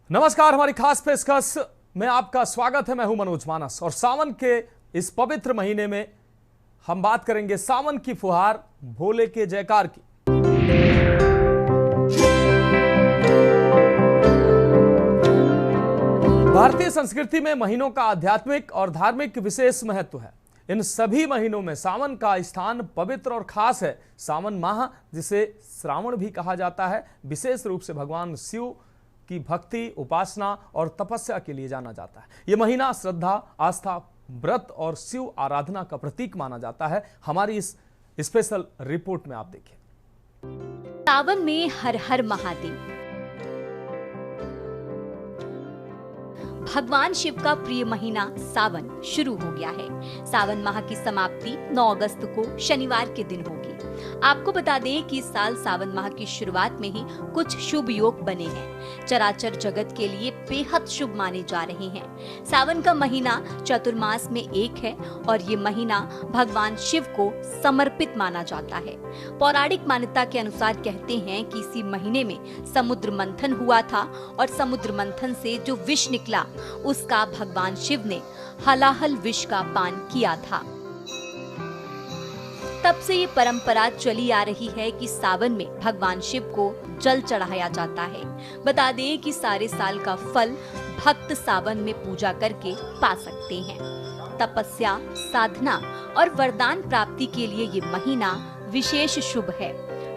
नमस्कार, हमारी खास पेशकश में आपका स्वागत है। मैं हूं मनोज मानस और सावन के इस पवित्र महीने में हम बात करेंगे सावन की फुहार, भोले के जयकार की। भारतीय संस्कृति में महीनों का आध्यात्मिक और धार्मिक विशेष महत्व है। इन सभी महीनों में सावन का स्थान पवित्र और खास है। सावन माह, जिसे श्रावण भी कहा जाता है, विशेष रूप से भगवान शिव की भक्ति, उपासना और तपस्या के लिए जाना जाता है। यह महीना श्रद्धा, आस्था, व्रत और शिव आराधना का प्रतीक माना जाता है। हमारी इस स्पेशल रिपोर्ट में आप देखिए। सावन में हर हर महादेव। भगवान शिव का प्रिय महीना सावन शुरू हो गया है। सावन माह की समाप्ति 9 अगस्त को शनिवार के दिन होगी। आपको बता दें कि इस साल सावन माह की शुरुआत में ही कुछ शुभ योग बने हैं। चराचर जगत के लिए बेहद शुभ माने जा रहे हैं। सावन का महीना चतुर्मास में एक है और ये महीना भगवान शिव को समर्पित माना जाता है। पौराणिक मान्यता के अनुसार कहते हैं कि इसी महीने में समुद्र मंथन हुआ था और समुद्र मंथन से जो विष निकला उसका भगवान शिव ने हलाहल विष का पान किया था। तब से ये परंपरा चली आ रही है कि सावन में भगवान शिव को जल चढ़ाया जाता है। बता दें कि सारे साल का फल भक्त सावन में पूजा करके पा सकते हैं। तपस्या, साधना और वरदान प्राप्ति के लिए ये महीना विशेष शुभ है।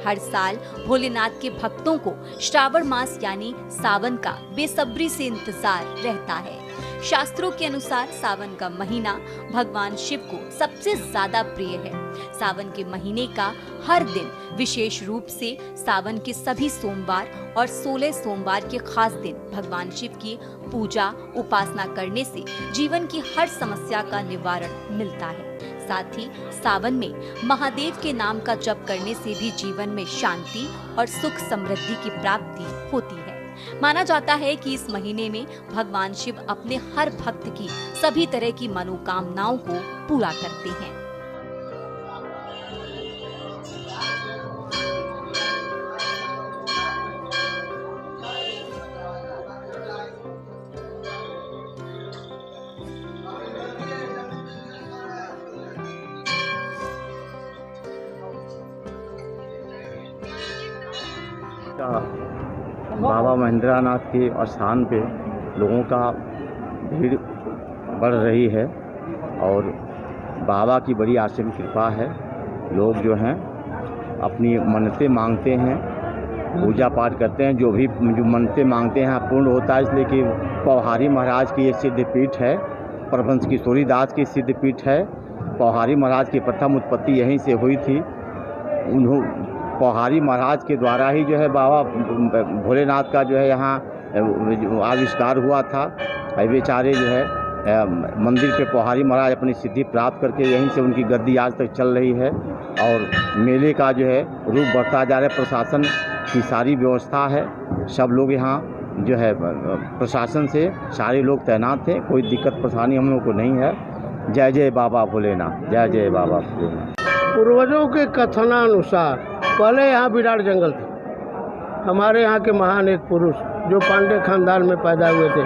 हर साल भोलेनाथ के भक्तों को श्रावण मास यानी सावन का बेसब्री से इंतजार रहता है। शास्त्रों के अनुसार सावन का महीना भगवान शिव को सबसे ज्यादा प्रिय है। सावन के महीने का हर दिन, विशेष रूप से सावन के सभी सोमवार और 16 सोमवार के खास दिन भगवान शिव की पूजा उपासना करने से जीवन की हर समस्या का निवारण मिलता है। साथ ही सावन में महादेव के नाम का जप करने से भी जीवन में शांति और सुख समृद्धि की प्राप्ति होती है। माना जाता है कि इस महीने में भगवान शिव अपने हर भक्त की सभी तरह की मनोकामनाओं को पूरा करते हैं। बाबा महेंद्रनाथ के स्थान पे लोगों का भीड़ बढ़ रही है और बाबा की बड़ी आशीर्वाद कृपा है। लोग जो हैं अपनी मन्नतें मांगते हैं, पूजा पाठ करते हैं। जो मन्नतें मांगते हैं पूर्ण होता है, इसलिए कि पौहारी महाराज की ये सिद्ध पीठ है, परमहंस किशोरी दास की सिद्ध पीठ है। पौहारी महाराज की प्रथम उत्पत्ति यहीं से हुई थी। पौहारी महाराज के द्वारा ही जो है बाबा भोलेनाथ का जो है यहाँ आविष्कार हुआ था। बेचारे जो है मंदिर पे पौहारी महाराज अपनी सिद्धि प्राप्त करके यहीं से उनकी गद्दी आज तक चल रही है और मेले का जो है रूप बढ़ता जा रहा है। प्रशासन की सारी व्यवस्था है, सब लोग यहाँ जो है प्रशासन से सारे लोग तैनात हैं। कोई दिक्कत परेशानी हम लोग को नहीं है। जय जय बाबा भोलेनाथ, जय जय बाबा भोलेनाथ। पूर्वजों के कथनानुसार पहले यहाँ विराट जंगल थे। हमारे यहाँ के महान एक पुरुष जो पांडे खानदान में पैदा हुए थे,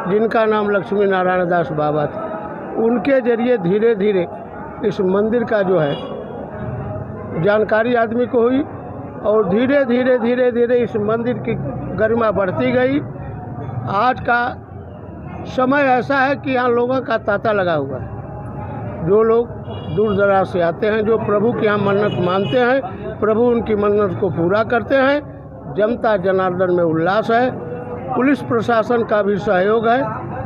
जिनका नाम लक्ष्मी नारायण दास बाबा थे, उनके जरिए धीरे धीरे इस मंदिर का जो है जानकारी आदमी को हुई और धीरे धीरे धीरे धीरे इस मंदिर की गरिमा बढ़ती गई। आज का समय ऐसा है कि यहाँ लोगों का तांता लगा हुआ है। जो लोग दूर दराज से आते हैं, जो प्रभु की यहाँ मन्नत मानते हैं, प्रभु उनकी मन्नत को पूरा करते हैं। जनता जनार्दन में उल्लास है। पुलिस प्रशासन का भी सहयोग है,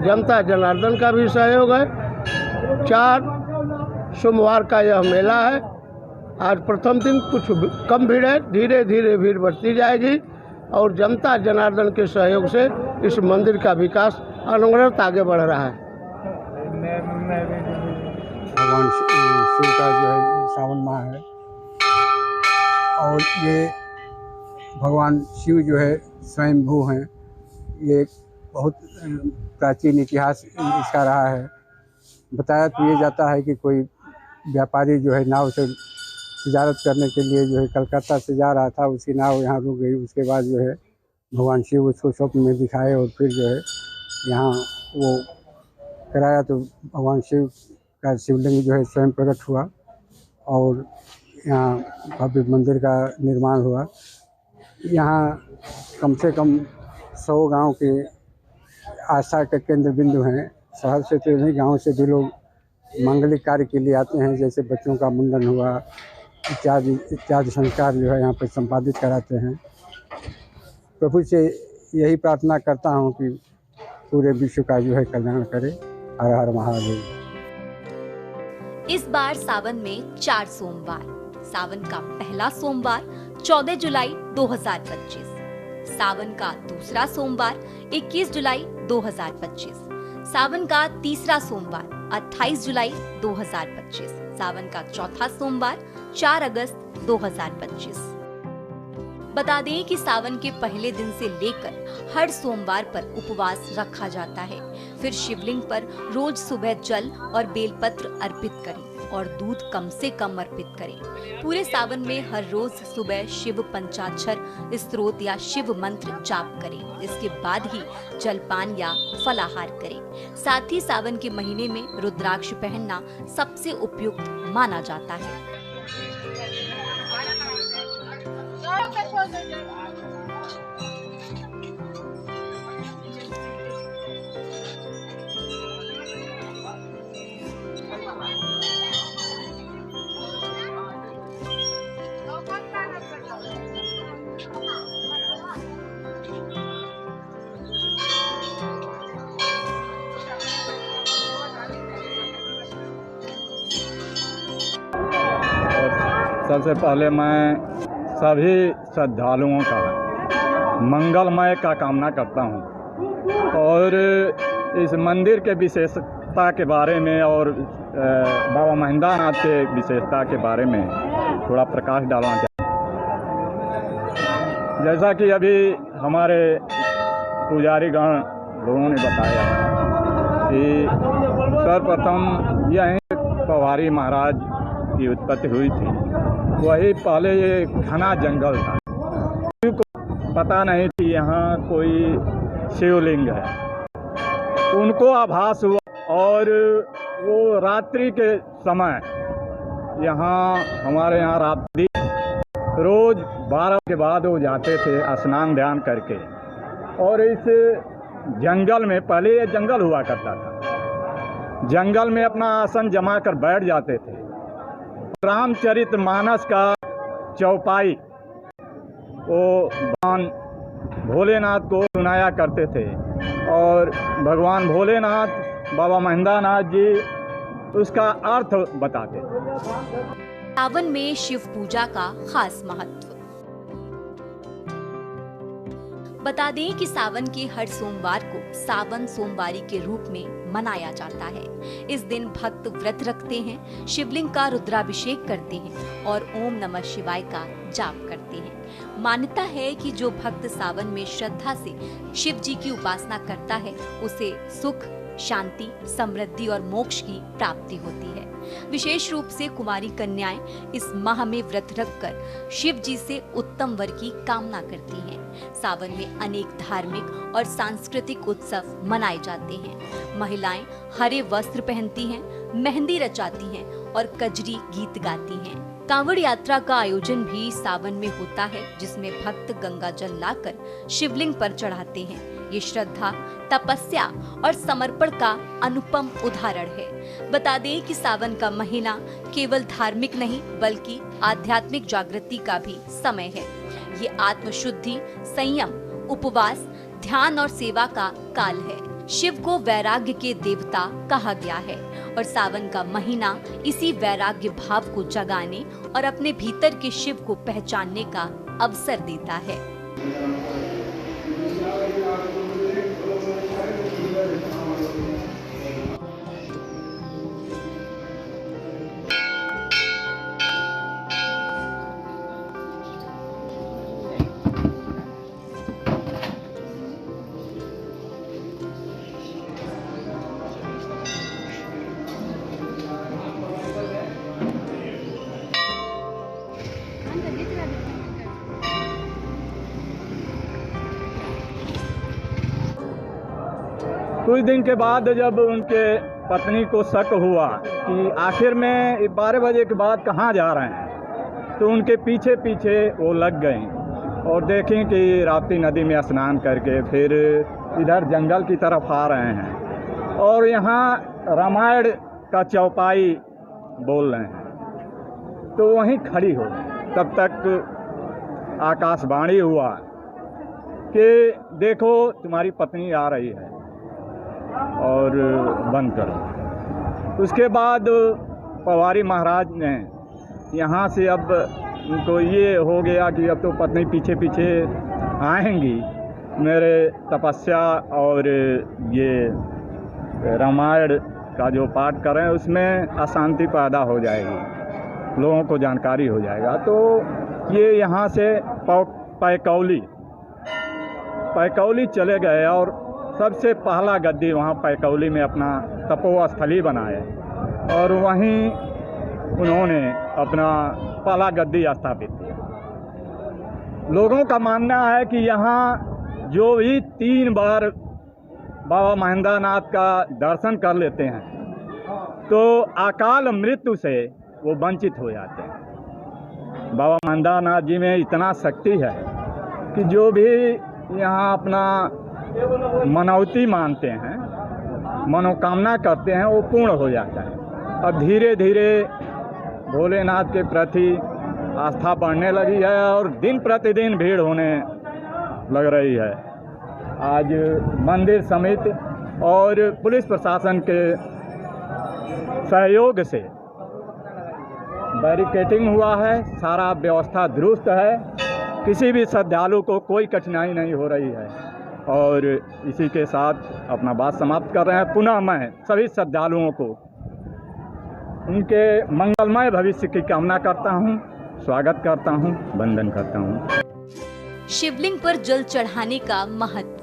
जनता जनार्दन का भी सहयोग है। 4 सोमवार का यह मेला है। आज प्रथम दिन कुछ कम भीड़ है, धीरे धीरे भीड़ बढ़ती जाएगी और जनता जनार्दन के सहयोग से इस मंदिर का विकास अनवरत आगे बढ़ रहा है। भगवान शिव का जो है सावन माह है और ये भगवान शिव जो है स्वयंभू हैं। ये बहुत प्राचीन इतिहास इसका रहा है। बताया तो ये जाता है कि कोई व्यापारी जो है नाव से तिजारत करने के लिए जो है कलकत्ता से जा रहा था, उसकी नाव यहाँ रुक गई। उसके बाद जो है भगवान शिव उसको स्वप्न में दिखाए और फिर जो है यहाँ वो कराया तो भगवान शिव का शिवलिंग जो है स्वयं प्रकट हुआ और यहाँ भव्य मंदिर का निर्माण हुआ। यहाँ कम से कम 100 गांव के आस्था के केंद्र बिंदु हैं। शहर से तो नहीं, गांव से भी लोग मांगलिक कार्य के लिए आते हैं, जैसे बच्चों का मुंडन हुआ इत्यादि संस्कार जो है यहाँ पर संपादित कराते हैं। प्रभु से यही प्रार्थना करता हूँ कि पूरे विश्व का जो है कल्याण करे। हर हर महादेव। इस बार सावन में 4 सोमवार। सावन का पहला सोमवार 14 जुलाई 2025, सावन का दूसरा सोमवार 21 जुलाई 2025, सावन का तीसरा सोमवार 28 जुलाई 2025, सावन का चौथा सोमवार 4 अगस्त 2025। बता दें कि सावन के पहले दिन से लेकर हर सोमवार पर उपवास रखा जाता है। फिर शिवलिंग पर रोज सुबह जल और बेलपत्र अर्पित करें और दूध कम से कम अर्पित करें। पूरे सावन में हर रोज सुबह शिव पंचाक्षर स्तोत्र या शिव मंत्र जाप करें। इसके बाद ही जलपान या फलाहार करें। साथ ही सावन के महीने में रुद्राक्ष पहनना सबसे उपयुक्त माना जाता है। सबसे पहले मैं सभी श्रद्धालुओं का मंगलमय का कामना करता हूँ और इस मंदिर के विशेषता के बारे में और बाबा महेंद्रनाथ के विशेषता के बारे में थोड़ा प्रकाश डालना चाहता हूँ। जैसा कि अभी हमारे पुजारीगण लोगों ने बताया कि सर्वप्रथम यहीं पवारी महाराज की उत्पत्ति हुई थी। वही पहले ये घना जंगल था, पता नहीं थी यहाँ कोई शिवलिंग है। उनको आभास हुआ और वो रात्रि के समय यहाँ हमारे यहाँ रात्रि रोज 12 के बाद वो जाते थे स्नान ध्यान करके। और इस जंगल में, पहले ये जंगल हुआ करता था, जंगल में अपना आसन जमा कर बैठ जाते थे। रामचरितमानस का चौपाई वो भगवान भोलेनाथ को सुनाया करते थे और भगवान भोलेनाथ बाबा महेंद्रनाथ जी उसका अर्थ बताते थे। सावन में शिव पूजा का खास महत्व। बता दें कि सावन के हर सोमवार को सावन सोमवारी के रूप में मनाया जाता है। इस दिन भक्त व्रत रखते हैं, शिवलिंग का रुद्राभिषेक करते हैं और ओम नमः शिवाय का जाप करते हैं। मान्यता है कि जो भक्त सावन में श्रद्धा से शिव जी की उपासना करता है उसे सुख, शांति, समृद्धि और मोक्ष की प्राप्ति होती है। विशेष रूप से कुमारी कन्याएं इस माह में व्रत रखकर शिव जी से उत्तम वर की कामना करती हैं। सावन में अनेक धार्मिक और सांस्कृतिक उत्सव मनाए जाते हैं। महिलाएं हरे वस्त्र पहनती हैं, मेहंदी रचाती हैं और कजरी गीत गाती हैं। कांवड़ यात्रा का आयोजन भी सावन में होता है, जिसमें भक्त गंगा जल लाकर शिवलिंग पर चढ़ाते हैं। ये श्रद्धा, तपस्या और समर्पण का अनुपम उदाहरण है। बता दें कि सावन का महीना केवल धार्मिक नहीं बल्कि आध्यात्मिक जागृति का भी समय है। ये आत्मशुद्धि, संयम, उपवास, ध्यान और सेवा का काल है। शिव को वैराग्य के देवता कहा गया है और सावन का महीना इसी वैराग्य भाव को जगाने और अपने भीतर के शिव को पहचानने का अवसर देता है। कुछ दिन के बाद जब उनके पत्नी को शक हुआ कि आखिर में 12 बजे के बाद कहाँ जा रहे हैं, तो उनके पीछे पीछे वो लग गई और देखें कि राप्ती नदी में स्नान करके फिर इधर जंगल की तरफ आ रहे हैं और यहाँ रामायण का चौपाई बोल रहे हैं। तो वहीं खड़ी हो गई। तब तक आकाशवाणी हुआ कि देखो तुम्हारी पत्नी आ रही है और बंद करो। उसके बाद पवारी महाराज ने यहाँ से अब उनको ये हो गया कि अब तो पत्नी पीछे पीछे आएंगी, मेरे तपस्या और ये रामायण का जो पाठ कर रहे हैं उसमें अशांति पैदा हो जाएगी, लोगों को जानकारी हो जाएगा। तो ये यहाँ से पैकौली चले गए और सबसे पहला गद्दी वहाँ पैकौली में अपना तपोस्थली बनाए और वहीं उन्होंने अपना पहला गद्दी स्थापित किया। लोगों का मानना है कि यहाँ जो भी 3 बार बाबा महेंद्रनाथ का दर्शन कर लेते हैं तो अकाल मृत्यु से वो वंचित हो जाते हैं। बाबा महेंद्रनाथ जी में इतना शक्ति है कि जो भी यहाँ अपना मनौती मानते हैं, मनोकामना करते हैं, वो पूर्ण हो जाता है। अब धीरे धीरे भोलेनाथ के प्रति आस्था बढ़ने लगी है और दिन प्रतिदिन भीड़ होने लग रही है। आज मंदिर समिति और पुलिस प्रशासन के सहयोग से बैरिकेडिंग हुआ है, सारा व्यवस्था दुरुस्त है, किसी भी श्रद्धालु को कोई कठिनाई नहीं हो रही है। और इसी के साथ अपना बात समाप्त कर रहे हैं। पुनः मैं सभी श्रद्धालुओं को उनके मंगलमय भविष्य की कामना करता हूं, स्वागत करता हूं, वंदन करता हूं। शिवलिंग पर जल चढ़ाने का महत्व।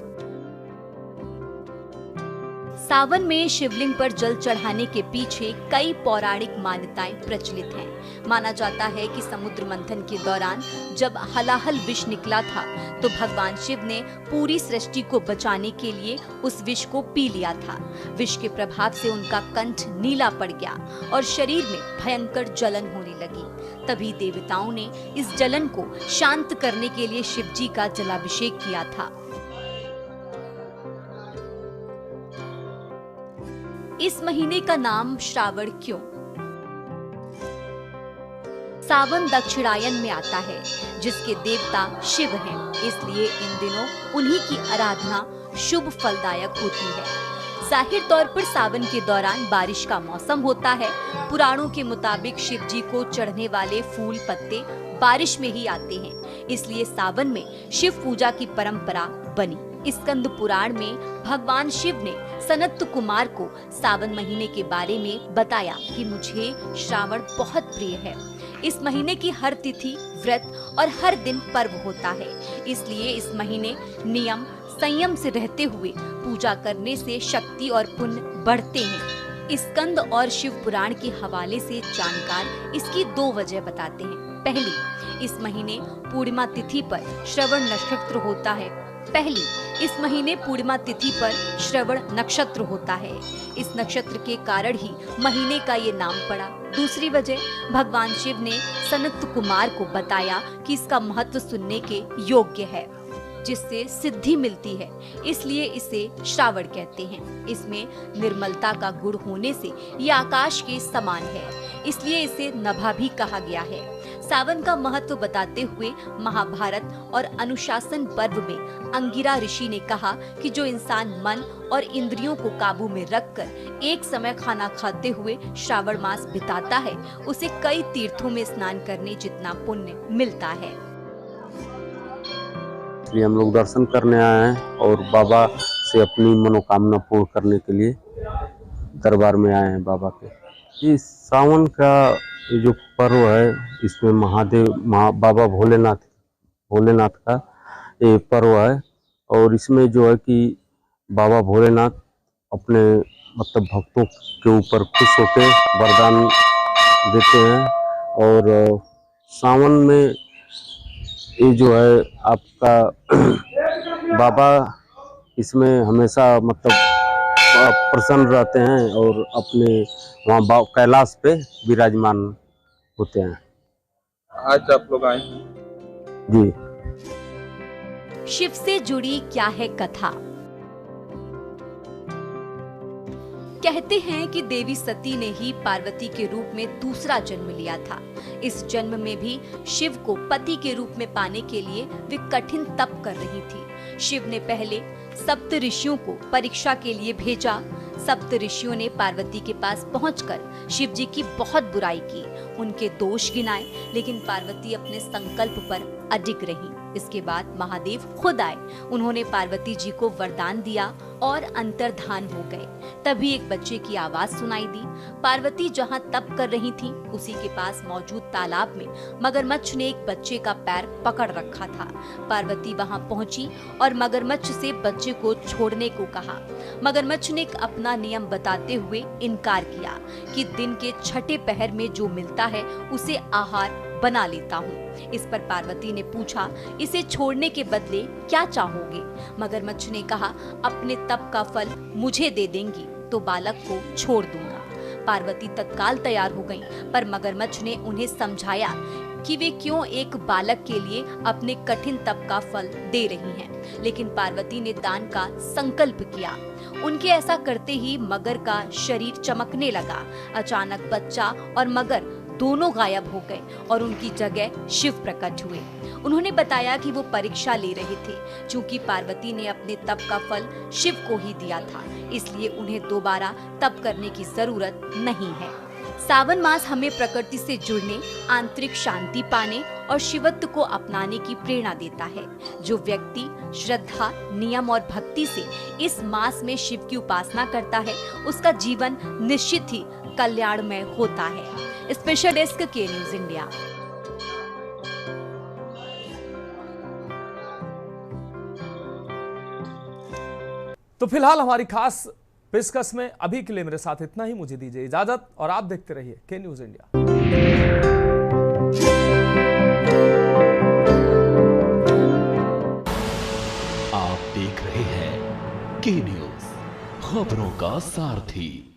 सावन में शिवलिंग पर जल चढ़ाने के पीछे कई पौराणिक मान्यताएं प्रचलित हैं। माना जाता है कि समुद्र मंथन के दौरान जब हलाहल विष निकला था तो भगवान शिव ने पूरी सृष्टि को बचाने के लिए उस विष को पी लिया था। विष के प्रभाव से उनका कंठ नीला पड़ गया और शरीर में भयंकर जलन होने लगी। तभी देवताओं ने इस जलन को शांत करने के लिए शिव जी का जलाभिषेक किया था। इस महीने का नाम श्रावण क्यों? सावन दक्षिणायन में आता है जिसके देवता शिव हैं, इसलिए इन दिनों उन्हीं की आराधना शुभ फलदायक होती है। जाहिर तौर पर सावन के दौरान बारिश का मौसम होता है। पुराणों के मुताबिक शिव जी को चढ़ने वाले फूल पत्ते बारिश में ही आते हैं, इसलिए सावन में शिव पूजा की परंपरा बनी। स्कंद पुराण में भगवान शिव ने सनत कुमार को सावन महीने के बारे में बताया कि मुझे श्रावण बहुत प्रिय है। इस महीने की हर तिथि, व्रत और हर दिन पर्व होता है, इसलिए इस महीने नियम संयम से रहते हुए पूजा करने से शक्ति और पुण्य बढ़ते हैं। स्कंद और शिव पुराण के हवाले से जानकार इसकी 2 वजह बताते हैं। पहली, इस महीने पूर्णिमा तिथि पर श्रवण नक्षत्र होता है। इस महीने पूर्णिमा तिथि पर श्रवण नक्षत्र होता है। इस नक्षत्र के कारण ही महीने का ये नाम पड़ा। दूसरी वजह, भगवान शिव ने सनत कुमार को बताया कि इसका महत्व सुनने के योग्य है, जिससे सिद्धि मिलती है, इसलिए इसे श्रावण कहते हैं। इसमें निर्मलता का गुण होने से ये आकाश के समान है, इसलिए इसे नभा भी कहा गया है। सावन का महत्व बताते हुए महाभारत और अनुशासन पर्व में अंगिरा ऋषि ने कहा कि जो इंसान मन और इंद्रियों को काबू में रखकर एक समय खाना खाते हुए श्रावण मास बिताता है, उसे कई तीर्थों में स्नान करने जितना पुण्य मिलता है। इसलिए हम लोग दर्शन करने आए हैं और बाबा से अपनी मनोकामना पूर्ण करने के लिए दरबार में आए हैं बाबा के। इस सावन का ये जो पर्व है, इसमें बाबा भोलेनाथ का ये पर्व है और इसमें जो है कि बाबा भोलेनाथ अपने मतलब भक्तों के ऊपर खुश होकर वरदान देते हैं। और सावन में ये जो है आपका बाबा इसमें हमेशा मतलब प्रसन्न रहते हैं और अपने वहाँ कैलाश पे विराजमान होते हैं। आज आप लोग आए हैं। जी। शिव से जुड़ी क्या है कथा? कहते हैं कि देवी सती ने ही पार्वती के रूप में दूसरा जन्म लिया था। इस जन्म में भी शिव को पति के रूप में पाने के लिए वे कठिन तप कर रही थी। शिव ने पहले सप्त ऋषियों को परीक्षा के लिए भेजा। सप्त ऋषियों ने पार्वती के पास पहुंचकर शिव जी की बहुत बुराई की, उनके दोष गिनाए, लेकिन पार्वती अपने संकल्प पर अडिग रही। इसके बाद महादेव खुद आए, उन्होंने पार्वती जी को वरदान दिया और अंतर्धान हो गए। तभी एक बच्चे की आवाज सुनाई दी। पार्वती जहां तप कर रही थी, उसी के पास मौजूद तालाब में मगरमच्छ ने एक बच्चे का पैर पकड़ रखा था। पार्वती वहां पहुंची और मगरमच्छ से बच्चे को छोड़ने को कहा। मगरमच्छ ने अपना नियम बताते हुए इनकार किया कि दिन के छठे पहर में जो मिलता है उसे आहार बना लेता हूँ। इस पर पार्वती ने पूछा, इसे छोड़ने के बदले क्या चाहोगे? मगरमच्छ ने कहा, अपने तप का फल मुझे दे देंगी तो बालक को छोड़ दूंगा। पार्वती तत्काल तैयार हो गईं, पर मगरमच्छ ने उन्हें समझाया कि वे क्यों एक बालक के लिए अपने कठिन तप का फल दे रही हैं। लेकिन पार्वती ने दान का संकल्प किया। उनके ऐसा करते ही मगर का शरीर चमकने लगा। अचानक बच्चा और मगर दोनों गायब हो गए और उनकी जगह शिव प्रकट हुए। उन्होंने बताया कि वो परीक्षा ले रहे थे। चूंकि पार्वती ने अपने तप का फल शिव को ही दिया था, इसलिए उन्हें दोबारा तप करने की जरूरत नहीं है। सावन मास हमें प्रकृति से जुड़ने, आंतरिक शांति पाने और शिवत्व को अपनाने की प्रेरणा देता है। जो व्यक्ति श्रद्धा, नियम और भक्ति से इस मास में शिव की उपासना करता है, उसका जीवन निश्चित ही कल्याणमय होता है। स्पेशल डेस्क के न्यूज इंडिया। तो फिलहाल हमारी खास पेशकश में अभी के लिए मेरे साथ इतना ही। मुझे दीजिए इजाजत और आप देखते रहिए के न्यूज इंडिया। आप देख रहे हैं के न्यूज, खबरों का सारथी।